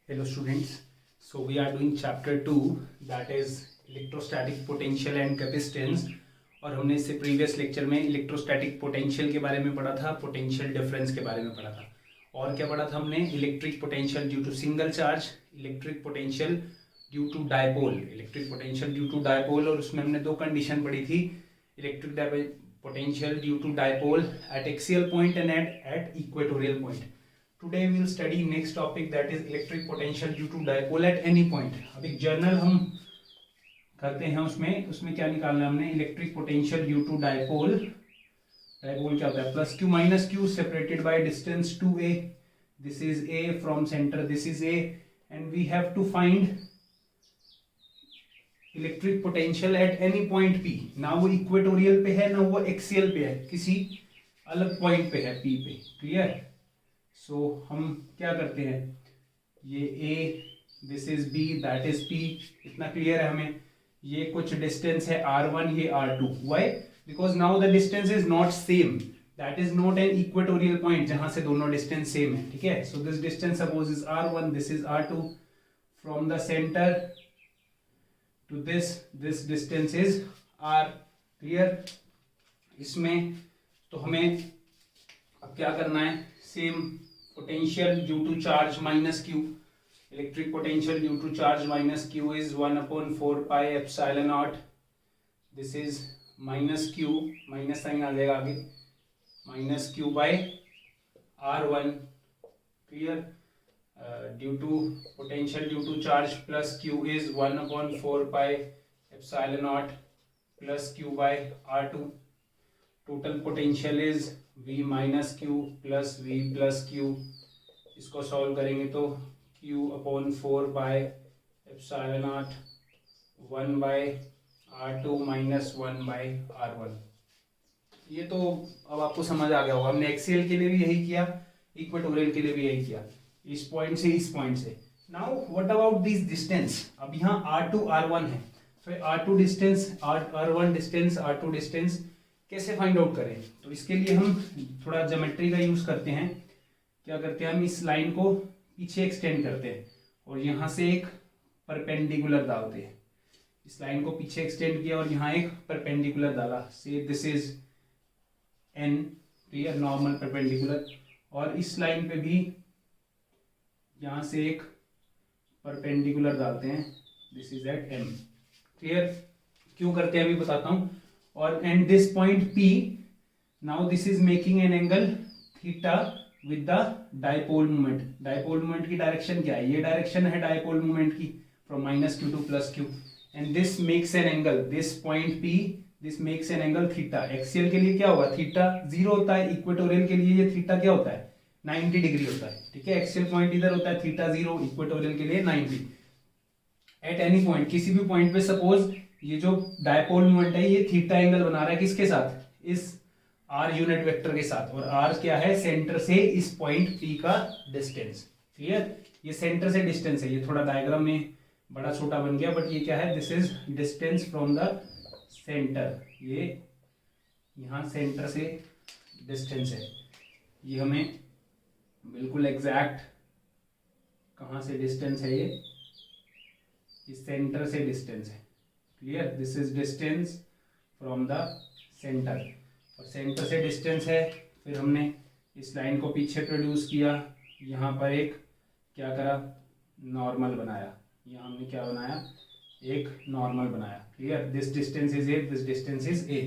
Hello students, so we are doing chapter 2 that is electrostatic potential and capacitance और हमने इससे previous lecture में electrostatic potential के बारे में पढ़ा था, पोटेंशियल डिफरेंस के बारे में पढ़ा था और क्या पढ़ा था हमने electric potential due to single charge, electric potential due to dipole, electric potential due to dipole और उसमें हमने दो कंडीशन पढ़ी थी electric potential due to dipole at axial point and at equatorial point. Today we will study next topic that is electric potential due to dipole at any point. अब एक journal हम करते हैं उसमें क्या निकालना है हमने electric potential due to dipole. Dipole क्या होता है plus Q minus Q separated by distance 2a. This is a from centre, this is a and we have to find electric potential at any point p. ना वो equatorial पे है ना वो axial पे है, किसी अलग पॉइंट पे है p पे. क्लियर? सो हम क्या करते हैं, ये a, this is b, that is p. इतना क्लियर है हमें. ये कुछ डिस्टेंस है r1, ये r2. Why? Because now the distance is not same, that is not an equatorial point जहां से दोनों डिस्टेंस सेम है. ठीक है, so this distance suppose is r1, this is r2. From the centre to this distance is r. Clear? इसमें तो हमें अब क्या करना है, same potential due to charge minus q, electric potential due to charge minus q is 1/4 pi epsilon naught. This is minus q, minus sign आ जाएगा आगे, minus q by r1. clear? Due to potential due to charge plus q is 1/4 pi epsilon naught plus q by r2. total potential is v minus Q plus v plus Q. इसको solve करेंगे तो q upon 4 by epsilon naught 1 by r2 minus 1 by r1. ये तो अब आपको समझ आ गया होगा. हमने एक्सियल के लिए भी यही किया, इक्वेटोरियल के लिए भी यही किया, इस पॉइंट से इस पॉइंट से. Now what about this distance. अब यहाँ r2 r1 है, तो r2 distance, r1 distance, r2 distance कैसे फाइंड आउट करें. तो इसके लिए हम थोड़ा ज्योमेट्री का यूज करते हैं. क्या करते हैं, हम इस लाइन को पीछे एक्सटेंड करते हैं और यहाँ से एक परपेंडिकुलर डालते हैं. इस लाइन को पीछे एक्सटेंड किया और यहाँ एक परपेंडिकुलर डाला. से this is n, clear, normal perpendicular. और इस लाइन पे भी यहाँ से एक परपेंडिकुलर डालते हैं, this is at m. Clear? क्यों करते हैं अभी बताता हूँ. और and this point P, now this is making an angle theta with the dipole moment. Dipole moment की डायरेक्शन क्या है, ये डायरेक्शन है डायपोल मोमेंट की, from minus Q to plus Q. And this makes an angle, this point P, this makes an angle theta. Axial के लिए क्या होगा, थीटा 0 होता है. इक्वेटोरियल के लिए ये थीटा क्या होता है, 90 डिग्री होता है. ठीक है, एक्सियल पॉइंट इधर होता है, थीटा 0, इक्वेटोरियल के लिए 90. एट एनी पॉइंट, किसी भी पॉइंट पे सपोज ये जो डायपोल मोमेंट है ये थीटा एंगल बना रहा है, किसके साथ, इस r यूनिट वेक्टर के साथ. और r क्या है, सेंटर से इस पॉइंट P का डिस्टेंस. क्लियर? ये सेंटर से डिस्टेंस है. ये थोड़ा डायग्राम में बड़ा छोटा बन गया, बट ये क्या है, this is distance from the centre. ये यहाँ सेंटर से डिस्टेंस है. ये हमें बिल्कुल एग्जैक्ट कहाँ से डिस्टेंस है, ये इस सेंटर से डिस्टेंस है. Clear? This is distance from the centre. और सेंटर से डिस्टेंस है. फिर हमने इस लाइन को पीछे प्रोड्यूस किया, यहाँ पर एक क्या करा, नॉर्मल बनाया. यहाँ हमने क्या बनाया, एक नॉर्मल बनाया. Clear? This distance is a, this distance is a.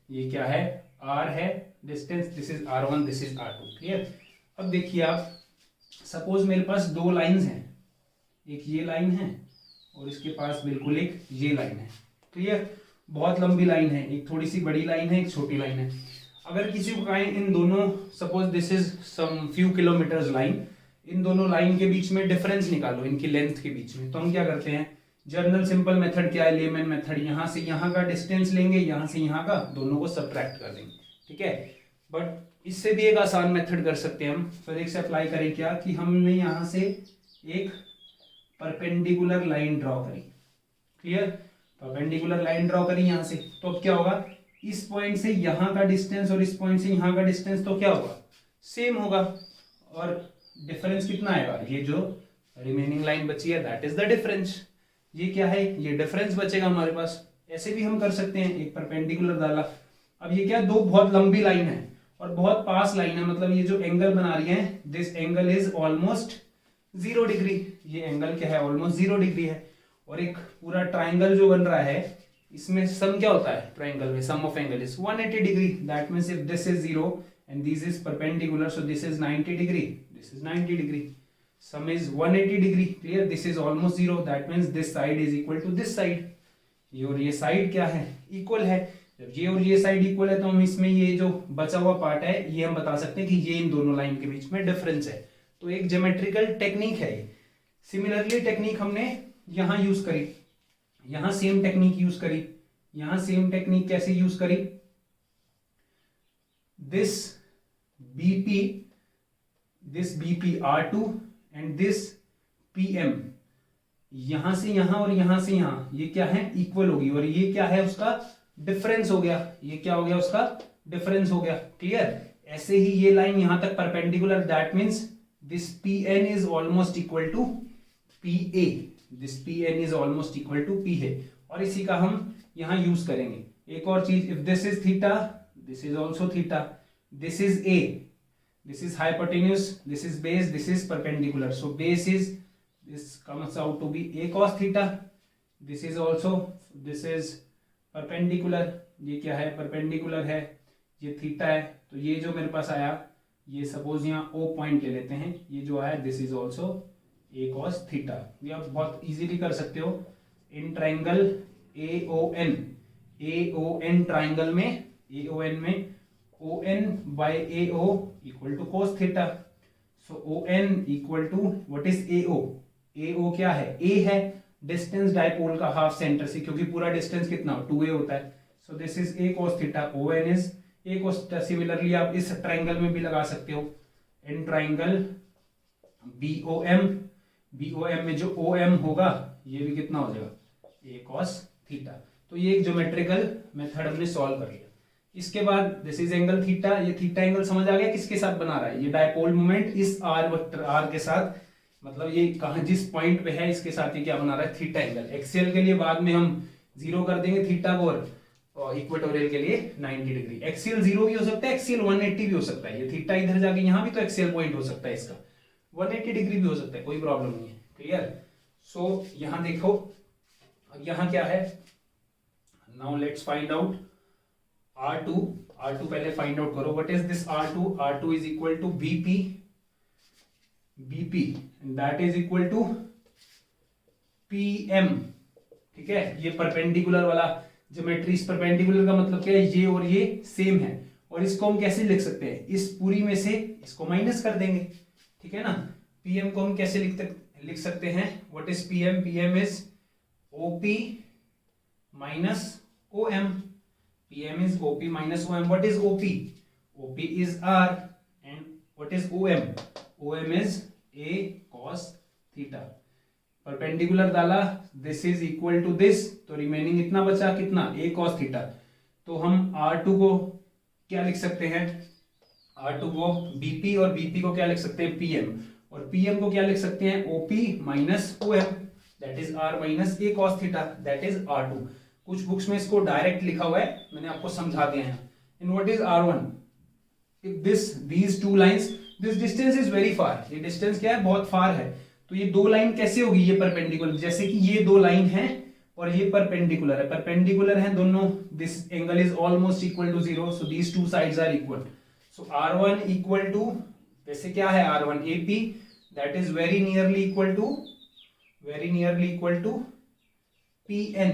ये क्या है, r है distance, this is r1, this is r2. Clear? अब देखिए आप, सपोज मेरे पास दो लाइंस हैं, एक ये लाइन है और इसके पास बिल्कुल एक ये लाइन है. क्लियर? बहुत लंबी लाइन है, एक थोड़ी सी बड़ी लाइन है, एक छोटी लाइन है. अगर किसी को कहें इन दोनों, suppose this is some few kilometers line, इन दोनों लाइन के बीच में डिफरेंस निकालो, इनकी लेंथ के बीच में. तो हम क्या करते हैं, जनरल सिंपल मेथड क्या है, लेमन मेथड. यहाँ से यहाँ का डिस्टेंस लेंगे, यहाँ से यहाँ का, दोनों को सब्ट्रैक्ट कर देंगे. ठीक है, बट इससे भी एक आसान मेथड कर सकते हैं हम. फिजिक्स से अप्लाई करें क्या, कि हमने यहाँ से एक परपेंडिकुलर लाइन ड्रॉ करी. क्लियर? परपेंडिकुलर लाइन ड्रॉ करी यहाँ से, तो अब क्या होगा, इस पॉइंट से यहाँ का डिस्टेंस और इस पॉइंट से यहाँ का डिस्टेंस तो क्या होगा, सेम होगा. और डिफरेंस कितना आएगा, ये जो रिमेनिंग लाइन बची है, दैट इज द डिफरेंस। ये क्या है, ये डिफरेंस बचेगा हमारे पास। ऐसे भी हम कर सकते हैं, एक परपेंडिकुलर डाला। अब ये क्या, दो बहुत लंबी लाइन है और बहुत पास लाइन है, मतलब ये जो एंगल बना रही है, this angle is almost 0 degree. ये एंगल क्या है, ऑलमोस्ट 0 डिग्री है। और एक पूरा ट्राइंगल जो बन रहा है, इसमें सम क्या होता है ट्राइंगल में, sum of angle is 180 degree. That means if this is 0 and this is perpendicular, so this is 90 degree, this is 90 degree, sum is 180 degree, clear? This is almost 0, that means this side is equal to this side। ये और ये side क्या है, equal है। जब ये और ये साइड इक्वल है तो हम इसमें ये जो बचा हुआ पार्ट है, ये हम बता सकते हैं कि ये इन दोनों लाइन के बीच में डिफरेंस है। तो एक ज्योमेट्रिकल टेक्निक है। सिमिलरली टेक्निक हमने यहां यूज करी, यहां सेम टेक्निक यूज करी, यहां सेम टेक्निक कैसे यूज करी, this BP R2 and this PM, यहां से यहां और यहां से यहां, ये क्या है, इक्वल होगी। और ये क्या है, उसका डिफरेंस हो गया। ये क्या हो गया, उसका डिफरेंस हो गया। क्लियर? ऐसे ही ये लाइन यहां तक perpendicular, that means this PN is almost equal to PA, this PN is almost equal to PA। और इसी का हम यहां यूज करेंगे। एक और चीज, if this is theta, this is also theta, this is A, this is hypotenuse, this is base, this is perpendicular, so base is, this comes out to be A cos theta, this is also, this is perpendicular, ये क्या है, perpendicular है, ये theta है। तो ये जो मेरे पास आया, ये सपोज यहाँ O पॉइंट ले लेते हैं, ये जो आया this is also A cos theta। ये आप बहुत इजीली कर सकते हो। इन ट्राइंगल AON ट्राइंगल में, AON में ON by AO equal to cos theta, so ON equal to what is AO? AO क्या है, A है डिस्टेंस डाइपोल का हाफ सेंटर से, क्योंकि पूरा डिस्टेंस कितना 2A होता है। so this is A cos theta, ON is A cos theta। Similarly आप इस ट्राइंगल में भी लगा सकते हो। इन ट्राइंगल BOM में जो OM होगा, ये भी कितना हो जाएगा, A cos theta। तो ये एक ज्योमेट्रिकल मेथड हमने सॉल्व कर लिया। इसके बाद दिस इज एंगल थीटा, ये थीटा एंगल समझ आ गया किसके साथ बना रहा है, ये डायपोल मोमेंट इस आर वेक्टर आर के साथ, मतलब ये कहां जिस पॉइंट पे है इसके साथ ये क्या बना रहा है, थीटा एंगल। एक्सियल के लिए बाद में हम 0 कर देंगे थीटा को, और इक्वेटोरियल के लिए 90 डिग्री। एक्सियल 0 भी हो सकता है, एक्सियल 180 भी हो सकता है। ये थीटा इधर जाके यहां भी तो एक्सियल पॉइंट हो सकता है, इसका 180 डिग्री भी हो सकता है, कोई प्रॉब्लम नहीं है। क्लियर? सो यहां देखो, अब यहां क्या है, now let's find out R2 पहले फाइंड आउट करो। What is this R2 is equal to BP that is equal to PM। ठीक है, ये परपेंडिकुलर वाला ज्योमेट्री, इस परपेंडिकुलर का मतलब क्या है, ये और ये सेम है। और इसको हम कैसे लिख सकते हैं, इस पूरी में से इसको माइनस कर देंगे। ठीक है ना? PM को हम कैसे लिख सकते हैं, what is PM is OP minus OM। PM is OP minus OM. What is OP? OP is R, and what is OM? OM is A cos theta। Perpendicular डाला, this is equal to this, तो remaining इतना बचा, कितना, A cos theta। तो हम R2 को क्या लिख सकते हैं, R2 को BP, और BP को क्या लिख सकते हैं, PM, और PM को क्या लिख सकते हैं, OP minus OM, that is R minus A cos theta, that is R2। कुछ बुक्स में इसको डायरेक्ट लिखा हुआ है, मैंने आपको समझा दिया है। In what is R1? If these two lines, this distance is very far, ये डिस्टेंस क्या है, बहुत फार है। तो ये दो लाइन कैसे होगी, ये परपेंडिकुलर, जैसे कि ये दो लाइन है और ये परपेंडिकुलर है, परपेंडिकुलर है दोनों, this angle is almost equal to 0, so these two sides are equal. So R1 equal to, वैसे क्या है R1, AP, that is very nearly equal to PN,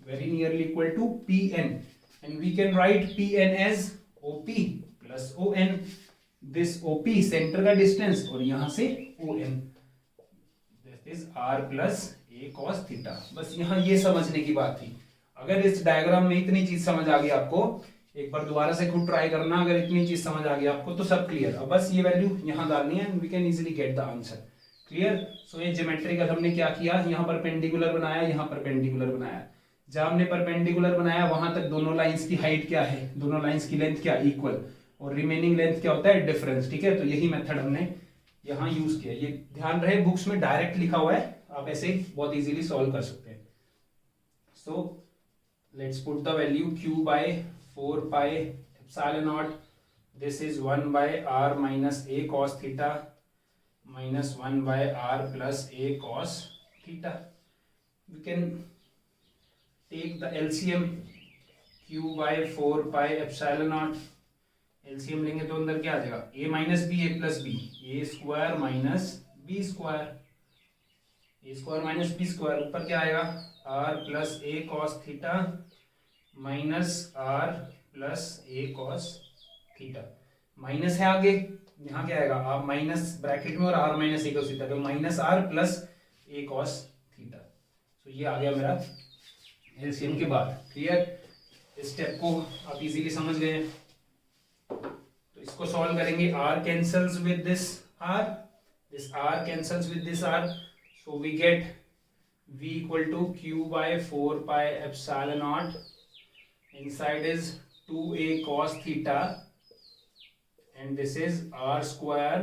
very nearly equal to PN, and we can write PN as OP plus ON। this OP centre का distance, और यहां से ON, this is R plus A cos theta। बस यहां ये समझने की बात थी। अगर इस डायग्राम में इतनी चीज समझ आ गई आपको, एक बार दोबारा से खुद ट्राई करना, अगर इतनी चीज समझ आ गई आपको तो सब क्लियर। अब बस ये वैल्यू यहां डालनी है, we can easily get the answer. Clear? So ये ज्योमेट्रिकल हमने क्या किया, यहां परपेंडिकुलर बनाया, यहां परपेंडिकुलर बनाया। जहां हमने परपेंडिकुलर बनाया वहां तक दोनों लाइंस की हाइट क्या है, दोनों लाइंस की लेंथ क्या, इक्वल, और रिमेनिंग लेंथ क्या होता है, डिफरेंस। ठीक है? तो यही मेथड हमने यहाँ यूज किया। ये ध्यान रहे बुक्स में डायरेक्ट लिखा हुआ है, आप ऐसे ही बहुत इजीली सॉल्व कर सकते हैं। So let's put the value q by 4 pi epsilon naught, this is 1 by r minus a cos theta minus 1 by r plus a cos theta. We can take the LCM, q by 4 pi epsilon naught, LCM लेंगे तो अंदर क्या आ जाएगा, a minus b a plus b, a square minus b square, a square minus b square, ऊपर क्या आएगा r plus a cos theta minus r plus a cos theta. Minus है आगे, यहाँ क्या आएगा, आप माइनस ब्रैकेट में और r minus a cos theta, तो minus r plus a cos theta. तो ये आ गया मेरा एलसीएम के बाद। क्लियर, इस स्टेप को आप इजीली समझ गए। तो इसको सॉल्व करेंगे, r cancels with this r cancels with this r, so we get v equal to q by 4 pi epsilon naught, inside is 2a cos theta and this is r square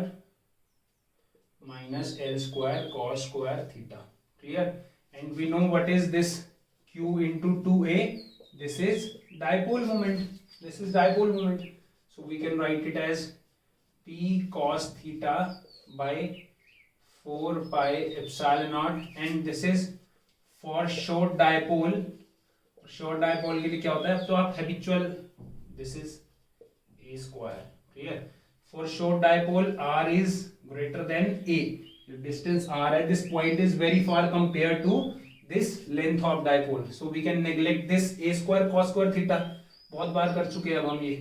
minus l square cos square theta. Clear? And we know what is this q into 2a, this is dipole moment, this is dipole moment, so we can write it as p cos theta by 4 pi epsilon naught, and this is for short dipole. Short dipole के लिए क्या होता है, तो आप habitual, this is a square. Clear, for short dipole r is greater than a, distance r at this point is very far compared to this length of dipole, so we can neglect this a square cos square theta, बहुत बार कर चुके हैं अब हम ये।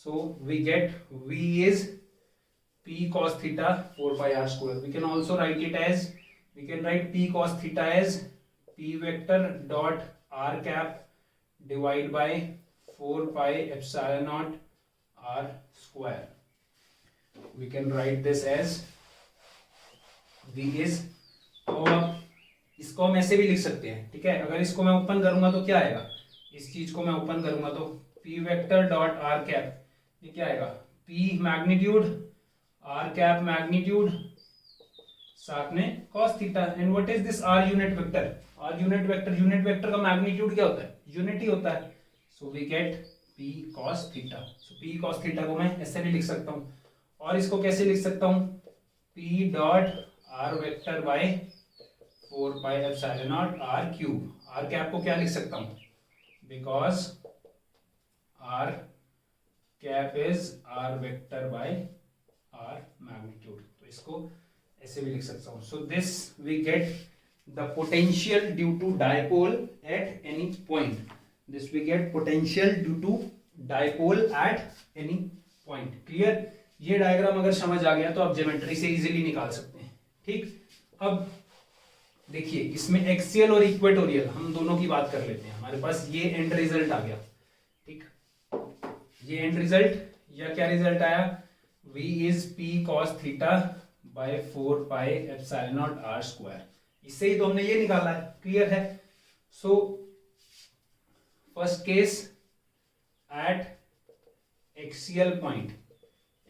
so we get v is p cos theta 4 pi r square. We can also write it as, we can write p cos theta as p vector dot r cap divide by 4 pi epsilon naught r square. We can write this as v is, तो अब इसको हम ऐसे भी लिख सकते हैं, ठीक है। अगर इसको मैं ओपन करूंगा तो क्या आएगा, इस चीज को मैं ओपन करूंगा तो p vector dot r cap, ये क्या आएगा, p magnitude r cap magnitude साथ में cos theta, and what is this r unit vector, r unit vector का मैग्नीट्यूड क्या होता है, यूनिट ही होता है। So we get p cos theta. So p cos theta को मैं ऐसे भी लिख सकता हूं, और इसको कैसे लिख सकता हूं, p dot r vector by 4 pi epsilon naught r cube, r cap को क्या लिख सकता हूं, because r cap is r vector by r magnitude, तो इसको ऐसे भी लिख सकता हूं। So this we get the potential due to dipole at any point, this we get potential due to dipole at any point. Clear? ये diagram अगर समझ आ गया तो आप ज्योमेट्री से इजीली निकाल सकते हैं। ठीक, अब देखिए इसमें एक्सियल और इक्वेटोरियल हम दोनों की बात कर लेते हैं। हमारे पास ये एंड रिजल्ट आ गया, ठीक, ये एंड रिजल्ट या क्या रिजल्ट आया, v is p cos theta by 4 pi epsilon naught r square, इससे ही तो हमने ये निकाला है। क्लियर है? So first case at axial point,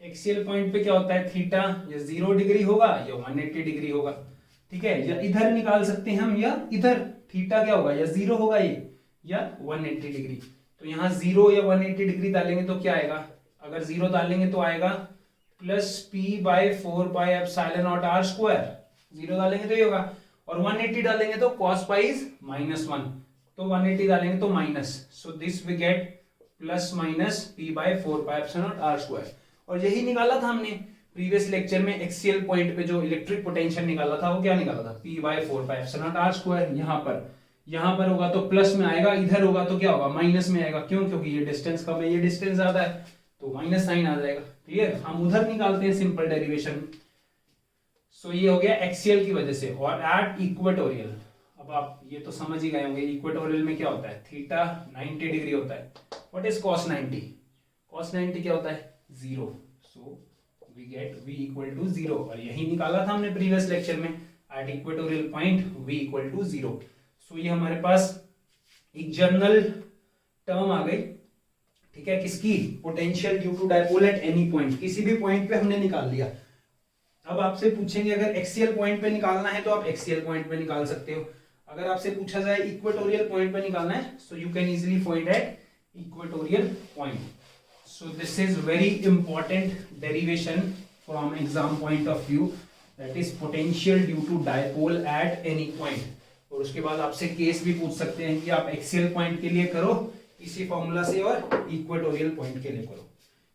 axial point पे क्या होता है, थीटा या 0 डिग्री होगा या 180 डिग्री होगा, ठीक है, या इधर निकाल सकते हैं हम या इधर, थीटा क्या होगा, या 0 होगा ये या 180 डिग्री। तो यहाँ 0 या 180 डिग्री डालेंगे तो क्या आएगा, अगर 0 डालेंगे तो आएगा plus P by 4 pi epsilon naught R square, 0 डालेंगे तो ये होगा, और 180 डालेंगे तो cos पाई इज -1, तो 180 डालेंगे तो minus, so this we get plus minus p by 4 pi epsilon naught R square. और यही निकाला था हमने प्रीवियस लेक्चर में, एक्सियल पॉइंट पे जो इलेक्ट्रिक पोटेंशियल निकाला था वो क्या निकाला था, p by 4 pi epsilon naught R square. यहाँ पर होगा तो प्लस में आएगा, इधर होगा तो क्या होगा, माइनस में आएगा, क्यों, क्योंकि ये डिस्टेंस कम है, ये डिस्टेंस ज्यादा है, तो माइनस साइन आ जाएगा। क्लियर, हम उधर निकालते हैं सिंपल डेरिवेशन। सो ये हो गया एक्सियल की वजह से। और एट इक्वेटोरियल, अब आप ये तो समझ ही गए होंगे, इक्वेटोरियल में क्या होता है, थीटा 90 डिग्री होता है। व्हाट इज cos 90, cos 90 क्या होता है, 0, so we get v equal to 0, और यही निकाला था हमने प्रीवियस लेक्चर में, at equatorial point v equal to 0। सो ये हमारे पास एक जनरल टर्म आ गई, ठीक है, किसकी, potential due to dipole at any point, किसी भी पॉइंट पे हमने निकाल लिया। अब आपसे पूछेंगे अगर एक्सियल पॉइंट पे निकालना है तो आप एक्सियल पॉइंट पे निकाल सकते हो, अगर आपसे पूछा जाए इक्वेटोरियल पॉइंट पे निकालना है so you can easily find at equatorial point. So this is very important derivation from exam point of view, that is potential due to dipole at any point. और उसके बाद आपसे केस भी पूछ सकते हैं कि आप एक्सियल पॉइंट के लिए करो इसी फॉर्मूला से और इक्वेटोरियल पॉइंट के लिए करो.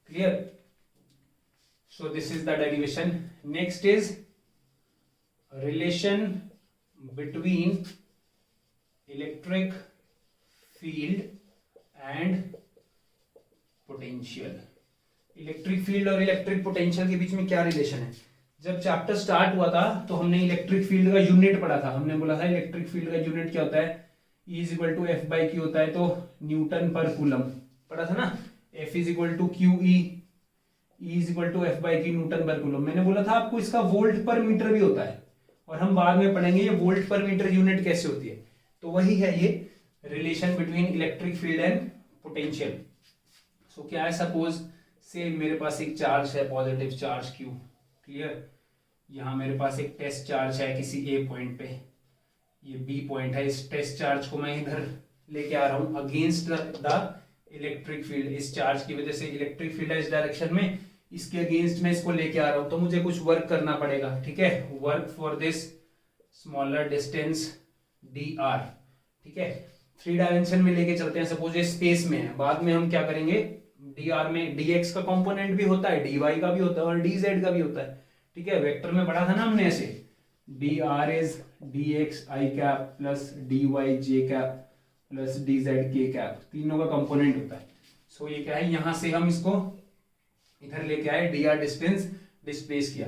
Clear? So this is the derivation. Next is relation between electric field and potential. Electric field और इलेक्ट्रिक पोटेंशियल के बीच में क्या रिलेशन है? जब चैप्टर स्टार्ट हुआ था तो हमने इलेक्ट्रिक फील्ड का यूनिट पढ़ा था. हमने बोला था इलेक्ट्रिक फील्ड का यूनिट क्या होता है, E is equal to F by Q होता है, तो न्यूटन पर कूलम पढ़ा था ना. F is equal to Q E, E is equal to F by Q newton per coulomb. मैंने बोला था आपको इसका वोल्ट पर मीटर भी होता है और हम बाद में पढ़ेंगे ये वोल्ट पर मीटर यूनिट कैसे होती है. तो वही है ये relation between electric field and potential. So क्या है, सपोज से मेरे पास एक चार्ज है, पॉजिटिव चार्ज Q. क्लियर? यहाँ मेरे पास एक टेस्ट चार्ज है किसी A पॉइंट पे, ये B पॉइंट है. इस टेस्ट चार्ज को मैं इधर लेके आ रहा हूँ अगेंस्ट द इलेक्ट्रिक फील्ड. इस चार्ज की वजह से इलेक्ट्रिक फील्ड है इस डायरेक्शन में, इसके अगेंस्ट में इसको लेके आ रहा हूं, तो मुझे कुछ वर्क करना पड़ेगा. ठीक है, work for this smaller distance dr. ठीक है, 3 डायमेंशन में लेके चलते हैं. सपोज ये स्पेस में है, बाद में हम क्या करेंगे, dr में dx का कंपोनेंट भी होता है, dy का भी होता है और dz का भी होता है. ठीक है, वेक्टर में पढ़ा था ना हमने ऐसे, dr is dx i cap plus dy j cap plus dz k cap, तीनों का कंपोनेंट होता है. सो ये क्या है, यहां से हम इसको इधर लेके आए, dr डिस्टेंस डिस्प्लेस किया.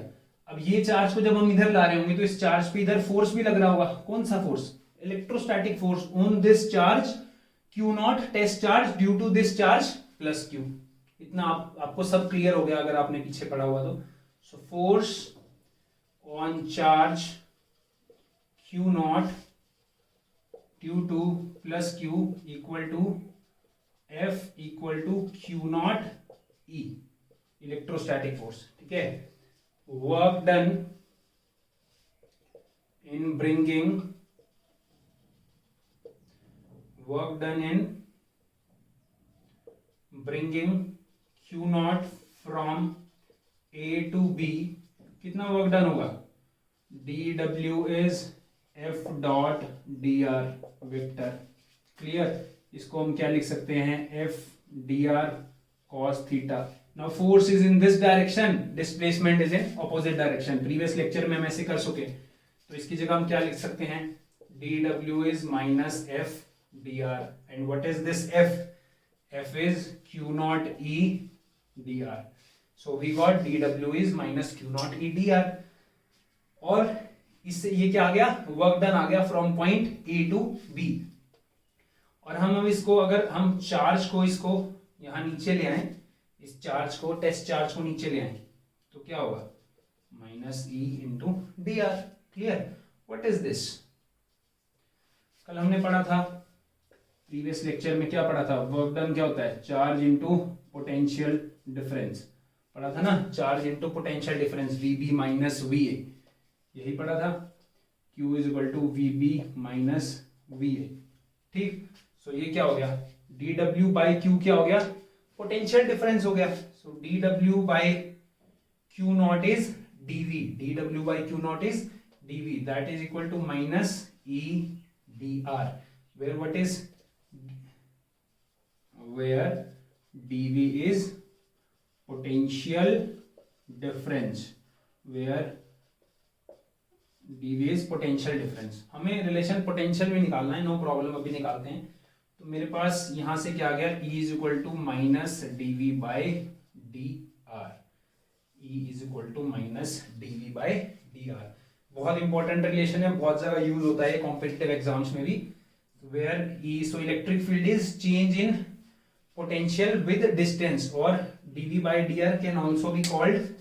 अब ये चार्ज को जब हम इधर ला रहे होंगे तो इस चार्ज पे इधर फोर्स भी लग रहा होगा. कौन सा force? Electrostatic force on this charge Q naught test charge due to this charge plus Q. इतना आपको सब क्लियर हो गया अगर आपने पीछे पढ़ा हुआ तो. So force on charge Q naught due to plus Q equal to F equal to Q naught E, electrostatic force. ठीक है, work done in bringing Q naught from A to B. कितना वर्क डन होगा, dw is F dot dr vector. Clear? इसको हम क्या लिख सकते हैं, F dr cos थीटा. Now force is in this direction, displacement is in opposite direction. Previous lecture में हम ऐसे कर चुके, तो इसकी जगह हम क्या लिख सकते हैं, dw is minus F dr. And what is this F? F is Q naught E dr. So we got dw is minus Q naught E dr. और इससे ये क्या आ गया, वर्क डन आ गया from point A to B. और हम अब इसको, अगर हम चार्ज को इसको यहां नीचे ले आए, इस चार्ज को, टेस्ट चार्ज को नीचे ले आए, तो क्या होगा, minus E into D R. Clear? What is this? कल हमने पढ़ा था, प्रीवियस लेक्चर में क्या पढ़ा था, वर्क डन क्या होता है, चार्ज इंटू पोटेंशियल डिफरेंस. पढ़ा था ना, charge into potential difference, VB minus VA. यही पढ़ा था, Q is equal to VB minus VA. ठीक, सो ये क्या हो गया, dw बाई Q क्या हो गया, पोटेंशियल डिफरेंस हो गया. So dw by Q naught is dV, dw by Q naught is dV, that is equal to minus E dr, where what is, where dV is potential difference, where dV is potential difference. हमें relation potential में निकालना है, no problem, अभी निकालते हैं. तो मेरे पास यहां से क्या आ गया, E is equal to minus dV by dr. E is equal to minus dV by dr. बहुत इंपॉर्टेंट रिलेशन है, बहुत जगह यूज होता है कॉम्पिटिटिव एग्जाम्स में भी. Where E, so electric field is change in potential with distance, और dV by dr can also be called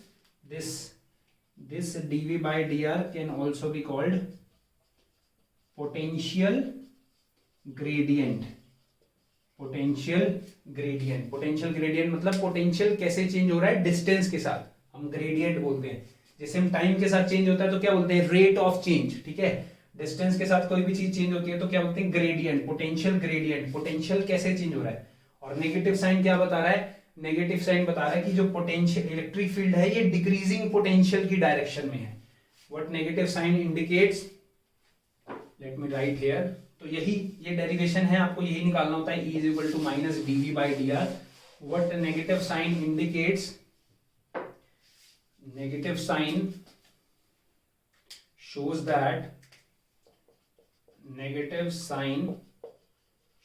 this dV by dr can also be called potential gradient. potential gradient मतलब potential कैसे change हो रहा है distance के साथ, हम gradient बोलते हैं. जैसे हम टाइम के साथ चेंज होता है तो क्या बोलते हैं, रेट ऑफ चेंज, ठीक है। डिस्टेंस के साथ कोई भी चीज चेंज होती है तो क्या बोलते हैं, ग्रेडियंट, पोटेंशियल ग्रेडियंट, पोटेंशियल कैसे चेंज हो रहा है। और नेगेटिव साइन क्या बता रहा है, नेगेटिव साइन बता रहा है कि जो पोटेंशियल इलेक्ट्रिक फील्ड है ये डिक्रीजिंग पोटेंशियल की डायरेक्शन में है। What negative sign indicates, let me write here, तो यही ये डेरिवेशन है, आपको यही निकालना होता है, E is equal to minus dV/dr। What negative sign indicates, negative sign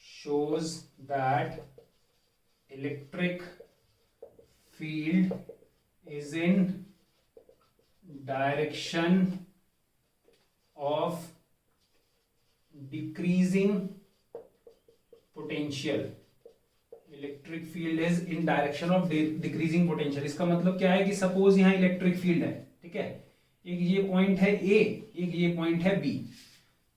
shows that electric field is in direction of decreasing potential। Electric field is in direction of decreasing potential. इसका मतलब क्या है कि सपोज यहाँ electric field है, ठीक है, एक ये पॉइंट है ए, एक ये पॉइंट है बी,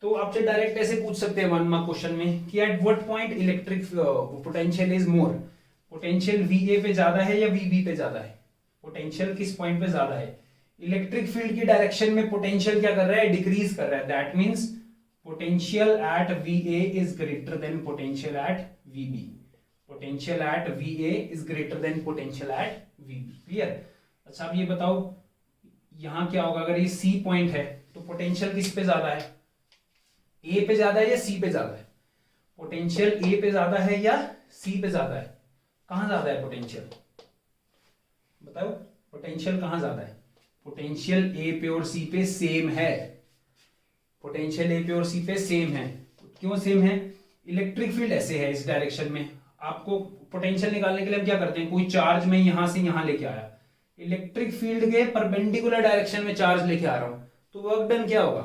तो आपसे डायरेक्ट ऐसे पूछ सकते हैं 1 मार्क क्वेश्चन में कि at what point electric potential is more, potential V A पे ज्यादा है या वी बी पे ज्यादा है, पोटेंशियल किस पॉइंट पे ज्यादा है। इलेक्ट्रिक फील्ड की डायरेक्शन में पोटेंशियल क्या कर रहा है, डिक्रीज कर रहा है, that means potential at V A is greater than potential at V B. Potential at VA is greater than potential at VB, clear. अच्छा अब ये बताओ यहां क्या होगा, अगर ये C पॉइंट है तो पोटेंशियल किस पे ज्यादा है, A पे ज्यादा है या C पे ज्यादा है, पोटेंशियल A पे ज्यादा है या C पे ज्यादा है, कहां ज्यादा है पोटेंशियल, बताओ पोटेंशियल कहां ज्यादा है। पोटेंशियल A पे और C पे सेम है, पोटेंशियल A पे और C पे सेम है। क्यों सेम है, इलेक्ट्रिक फील्ड ऐसे है इस डायरेक्शन में, आपको पोटेंशियल निकालने के लिए हम क्या करते हैं, कोई चार्ज में यहां से यहां लेके आया, इलेक्ट्रिक फील्ड के परपेंडिकुलर डायरेक्शन में चार्ज लेके आ रहा हूं तो वर्क डन क्या होगा,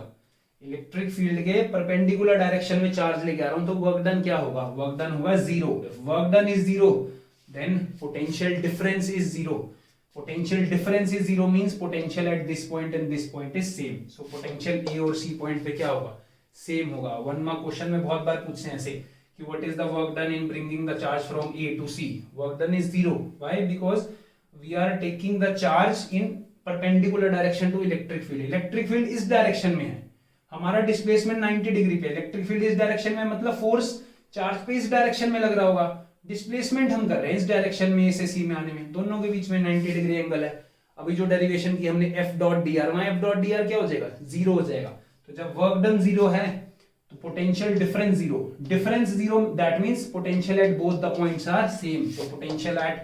इलेक्ट्रिक फील्ड के परपेंडिकुलर डायरेक्शन में चार्ज लेके आ रहा हूं तो वर्क डन क्या होगा, वर्क डन होगा zero. Work done is zero then potential difference is zero. Potential difference is zero means potential at this point and this point is same. So potential A और C point पे क्या होगा, same होगा। 1 mark question में बहुत बार पूछते हैं ऐसे कि what is the work done in bringing the charge from A to C? Work done is zero. Why? Because we are taking the charge in perpendicular direction to electric field. Electric field इस direction में है, हमारा displacement 90 degree पे, electric field इस direction में, मतलब force charge पे इस डायरेक्शन में लग रहा होगा, डिस्प्लेसमेंट हम कर रहे हैं इस डायरेक्शन में, से सी में आने में, दोनों के बीच में 90 डिग्री एंगल है। अभी जो डेरिवेशन की हमने F डॉट डी आर, वहां F डॉट डी आर क्या हो जाएगा, जीरो हो जाएगा। तो जब वर्क डन जीरो है तो potential difference zero, difference zero that means potential at both the points are same. So potential at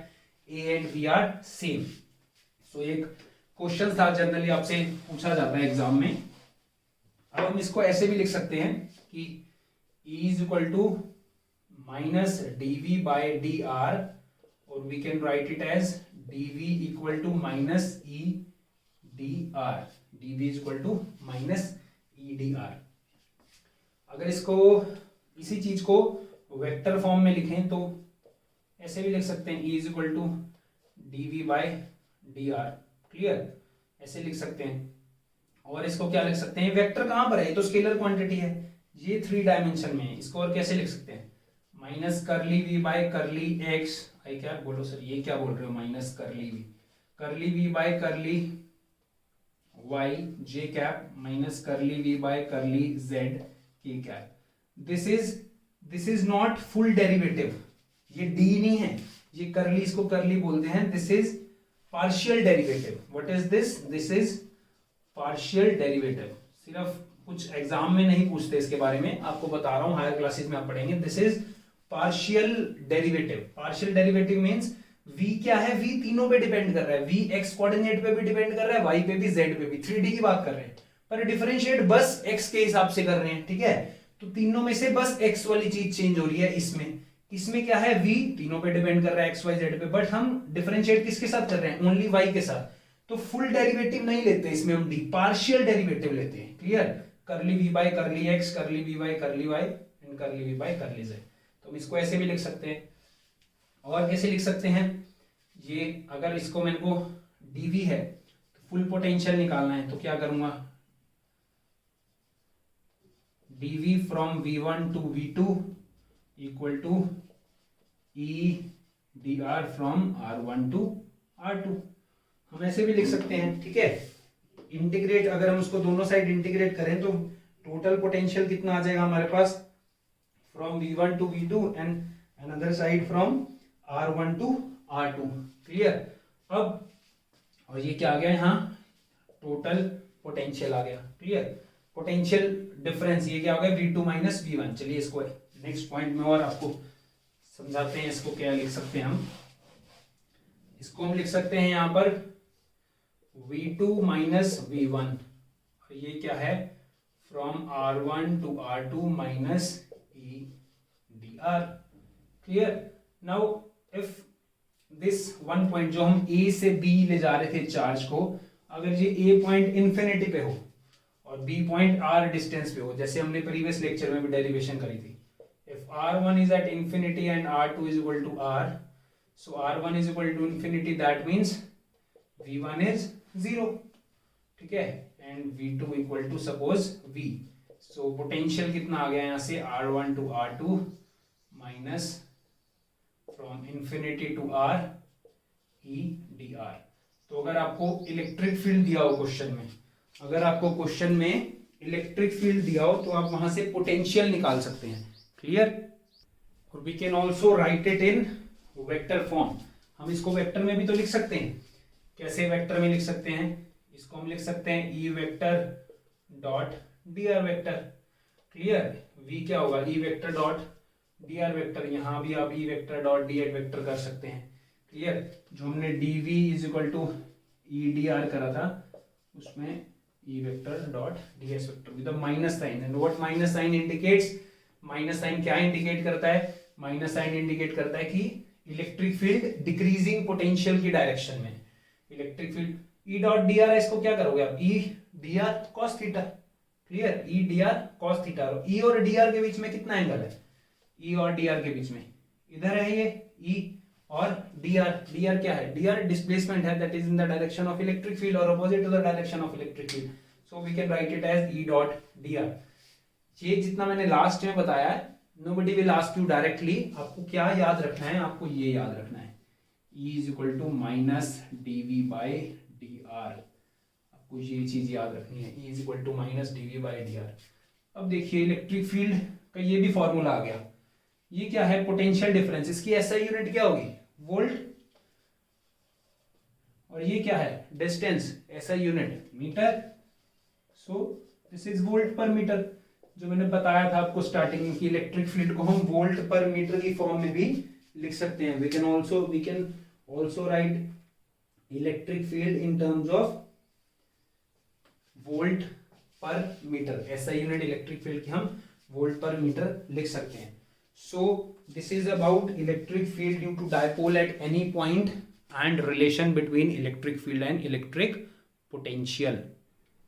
A and B are same. सो एक क्वेश्चन था जनरली आपसे पूछा जाता है एग्जाम में। अब हम इसको ऐसे भी लिख सकते हैं कि E is equal to minus dv by dr, और we can write it as dv equal to minus e dr, dv is equal to minus e dr। अगर इसको इसी चीज को वेक्टर फॉर्म में लिखें तो ऐसे भी लिख सकते हैं, E is equal to dv by dr, clear, ऐसे लिख सकते हैं। और इसको क्या लिख सकते हैं, वेक्टर कहां पर है, ये तो स्केलर क्वांटिटी है, ये 3 डायमेंशन में है, इसको और कैसे लिख सकते हैं, माइनस करली v बाय करली x, आई क्या बोलो सर, ये क्या बोल रहे हो, माइनस करली v बाय करली y j कैप माइनस करली v बाय करली z k cap. This is not full derivative, ये d नहीं है, ये करली, इसको करली बोलते हैं, this is partial derivative. What is this, this is partial derivative. सिर्फ कुछ एग्जाम में नहीं पूछते इसके बारे में, आपको बता रहा हूं, हायर क्लासेस में आप पढ़ेंगे। This is partial derivative. Partial derivative means v क्या है, v तीनों पे डिपेंड कर रहा है, v x कोऑर्डिनेट पे भी डिपेंड कर रहा है, y पे भी, z पे भी, 3D की बात कर रहे हैं, पर डिफरेंशिएट बस x के हिसाब से कर रहे हैं, ठीक है। तो तीनों में से बस x वाली चीज चेंज हो रही है, इसमें क्या है, v तीनों पे डिपेंड कर रहा है, x y z पे, बट हम डिफरेंशिएट किसके साथ कर रहे हैं, ओनली y के साथ। तो फुल डेरिवेटिव नहीं लेते इसमें, हम पार्शियल डेरिवेटिव लेते हैं, क्लियर। करली v बाय करली x, करली v बाय करली y एंड करली v बाय करली z। तो हम इसको ऐसे भी लिख सकते हैं। और कैसे लिख सकते हैं, ये अगर इसको मेरे को dv है तो फुल पोटेंशियल निकालना है, तो क्या करूंगा, dv from v1 to v2 equal to e dr from r1 to r2। हम ऐसे भी लिख सकते हैं, ठीक है। इंटीग्रेट, अगर हम उसको दोनों साइड इंटीग्रेट करें तो टोटल पोटेंशियल कितना आ जाएगा हमारे पास, from V1 to V2 and another side from R1 to R2। Clear. अब और ये क्या आ गया यहाँ, टोटल पोटेंशियल आ गया। क्लियर। पोटेंशियल डिफरेंस ये क्या हो गया, V2 माइनस V1। चलिए इसको नेक्स्ट पॉइंट में और आपको समझाते हैं। इसको क्या लिख सकते हैं हम, इसको हम लिख सकते हैं यहाँ पर V2 माइनस V1, और ये क्या है, from R1 to R2 minus E dr। Clear. Now if this one point जो हम A से B ले जा रहे थे चार्ज को, अगर ये A पॉइंट इंफिनिटी पे हो और B पॉइंट R डिस्टेंस पे हो, जैसे हमने प्रीवियस लेक्चर में भी डेरिवेशन करी थी, if R1 is at infinity and R2 is equal to R, so R1 is equal to infinity, that means V1 is 0, ठीक है, and V2 equal to suppose V, so potential कितना आ गया यहाँ से, R1 to R2 minus from infinity to R E dr। तो अगर आपको electric field दिया हो क्वेश्चन में, अगर आपको क्वेश्चन में इलेक्ट्रिक फील्ड दिया हो तो आप वहां से पोटेंशियल निकाल सकते हैं। क्लियर। और we can also write it in vector form. हम इसको वेक्टर में भी तो लिख सकते हैं। कैसे वेक्टर में लिख सकते हैं, इसको हम लिख सकते हैं E vector dot D R vector. Clear. V क्या होगा, E vector dot D R vector, यहां भी आप E vector dot D R vector कर सकते हैं। क्लियर। जो हमने D V is equal to E D R करा था, उसमें E vector dot D S vector with minus sign. And what minus sign indicates, minus sign क्या indicate करता है, माइनस साइन इंडिकेट करता है कि इलेक्ट्रिक फील्ड डिक्रीजिंग पोटेंशियल की डायरेक्शन में। Electric field E dot D R, इसको क्या करोगे आप, E D R cos theta. Clear. E D R cos theta. E और डी आर के बीच में कितना एंगल है, ई और डी आर के बीच में इधर है ये ई, और डी आर क्या है, डी आर डिस्प्लेसमेंट है, that is in the direction of electric field और opposite to the direction of electric field, so we can write it as E dot D R. ये जितना मैंने लास्ट में बताया है, nobody will ask you directly, आपको क्या याद रखना है, आपको ये याद रखना है, E is equal to minus D V by D R. आपको ये चीज याद रखनी है, E is equal to minus D V by D R. अब देखिए इलेक्ट्रिक फील्ड का ये भी फॉर्मूला आ गया। ये क्या है, पोटेंशियल डिफरेंस, इसकी एसआई यूनिट क्या होगी, वोल्ट, और ये क्या है, distance, SI unit metre, so this is volt per metre. जो मैंने बताया था आपको स्टार्टिंग में कि इलेक्ट्रिक फील्ड को हम वोल्ट पर मीटर की फॉर्म में भी लिख सकते हैं। We can also write electric field in terms of volt per meter. SI unit electric field की हम वोल्ट पर मीटर लिख सकते हैं। So this is about electric field due to dipole at any point and relation between electric field and electric potential.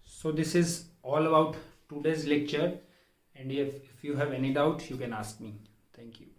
So this is all about today's lecture, and if you have any doubt you can ask me. Thank you.